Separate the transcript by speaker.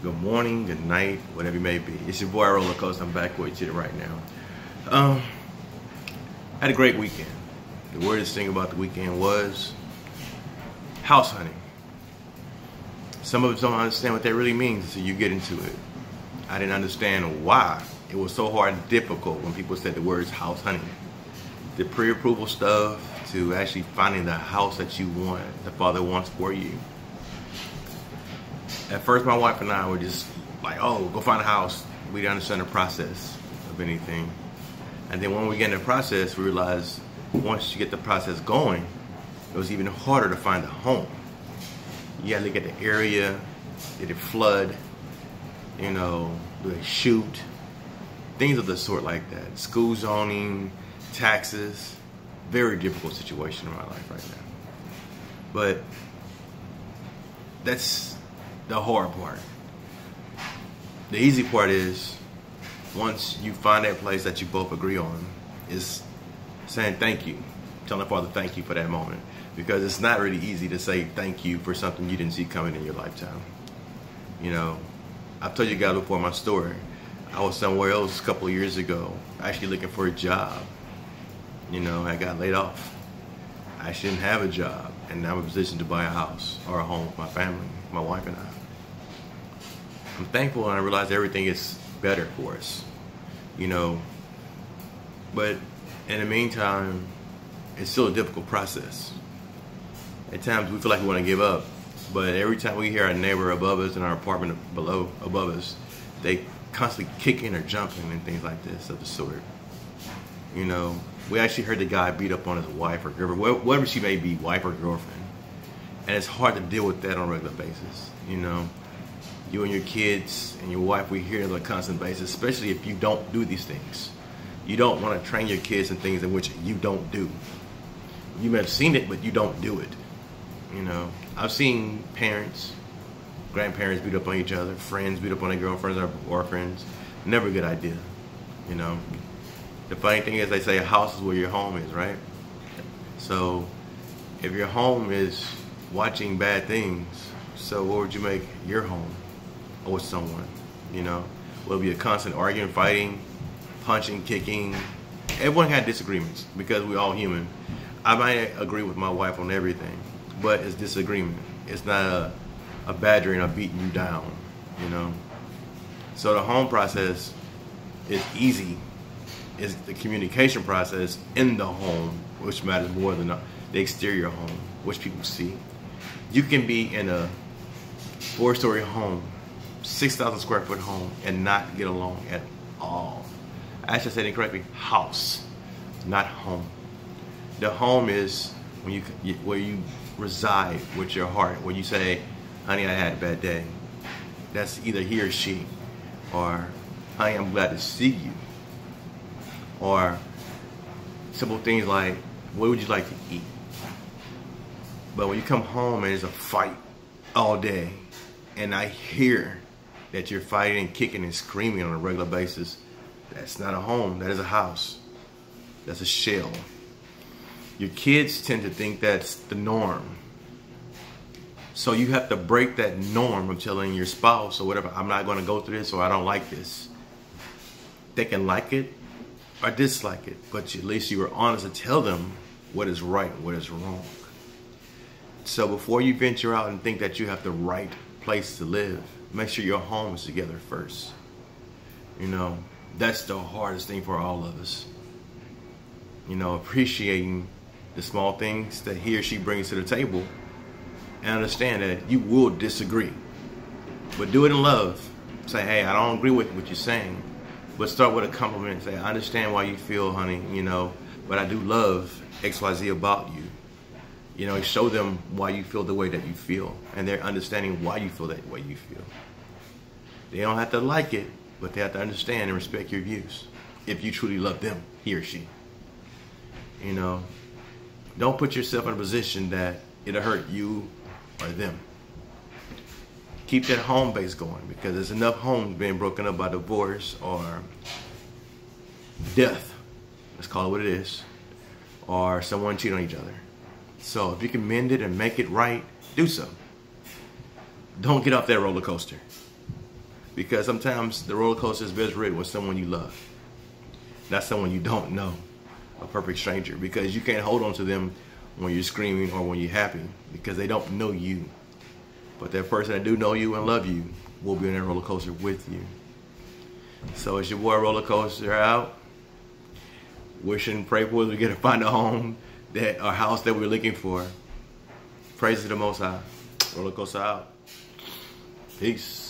Speaker 1: good morning, good night, whatever it may be. It's your boy Rollercoaster. I'm back with you right now. Had a great weekend. The weirdest thing about the weekend was house hunting. Some of us don't understand what that really means until you get into it. I didn't understand why it was so hard and difficult when people said the words house hunting. The pre-approval stuff to actually finding the house that you want, the Father wants for you. At first, my wife and I were just like, oh, go find a house. We didn't understand the process of anything. And then when we get in the process, we realized once you get the process going, it was even harder to find a home. You had to look at the area, did it flood, do they shoot, things of the sort like that. School zoning, taxes, very difficult situation in my life right now. But that's the hard part. The easy part is once you find that place that you both agree on, is saying thank you, telling the Father thank you for that moment, because it's not really easy to say thank you for something you didn't see coming in your lifetime. I've told you guys before my story. I was somewhere else a couple of years ago, actually looking for a job. I got laid off. I shouldn't have a job, and now I'm in a position to buy a house or a home with my family, my wife and I. I'm thankful, and I realize everything is better for us, But in the meantime, it's still a difficult process. At times we feel like we want to give up, but every time we hear our neighbor above us in our apartment above us, they constantly kicking or jumping and things like this of the sort. We actually heard the guy beat up on his wife or girlfriend, whatever she may be, wife or girlfriend. And it's hard to deal with that on a regular basis, You and your kids and your wife, we hear it on a constant basis, especially if you don't do these things. You don't want to train your kids in things in which you don't do. You may have seen it, but you don't do it. I've seen parents, grandparents beat up on each other, friends beat up on their girlfriends or boyfriends. Never a good idea, The funny thing is they say a house is where your home is, right? So if your home is watching bad things, so what would you make your home? Or with someone, Will it be a constant arguing, fighting, punching, kicking? Everyone had disagreements because we're all human. I might agree with my wife on everything, but it's disagreement. It's not a badgering or beating you down, So the home process is easy. It's the communication process in the home, which matters more than the exterior home, which people see. You can be in a 4-story home, 6,000 square foot home, and not get along at all. I actually said incorrectly, house, not home. The home is where you reside with your heart, where you say, honey, I had a bad day. That's either he or she, or honey, I'm glad to see you. Or simple things like, what would you like to eat? But when you come home and there's a fight all day, and I hear that you're fighting and kicking and screaming on a regular basis, that's not a home, that is a house. That's a shell. Your kids tend to think that's the norm. So you have to break that norm of telling your spouse or whatever, I'm not going to go through this, or I don't like this. They can like it or dislike it, but at least you were honest to tell them what is right and what is wrong. So before you venture out and think that you have the right place to live, make sure your home is together first. That's the hardest thing for all of us. Appreciating the small things that he or she brings to the table, and understand that you will disagree. But do it in love. Say, hey, I don't agree with what you're saying. But start with a compliment. Say, I understand why you feel, honey, but I do love XYZ about you. Show them why you feel the way that you feel, and they're understanding why you feel that way you feel. They don't have to like it, but they have to understand and respect your views if you truly love them, he or she. Don't put yourself in a position that it'll hurt you or them. Keep that home base going, because there's enough homes being broken up by divorce or death. Let's call it what it is. Or someone cheating on each other. So if you can mend it and make it right, do so. Don't get off that roller coaster. Because sometimes the roller coaster is best ridden with someone you love, not someone you don't know, a perfect stranger. Because you can't hold on to them when you're screaming or when you're happy, because they don't know you. But that person that do know you and love you will be on that roller coaster with you. So it's your boy Roller Coaster out. Wish and pray for us we get to find a home, that a house that we're looking for. Praise to the Most High. Roller Coaster out. Peace.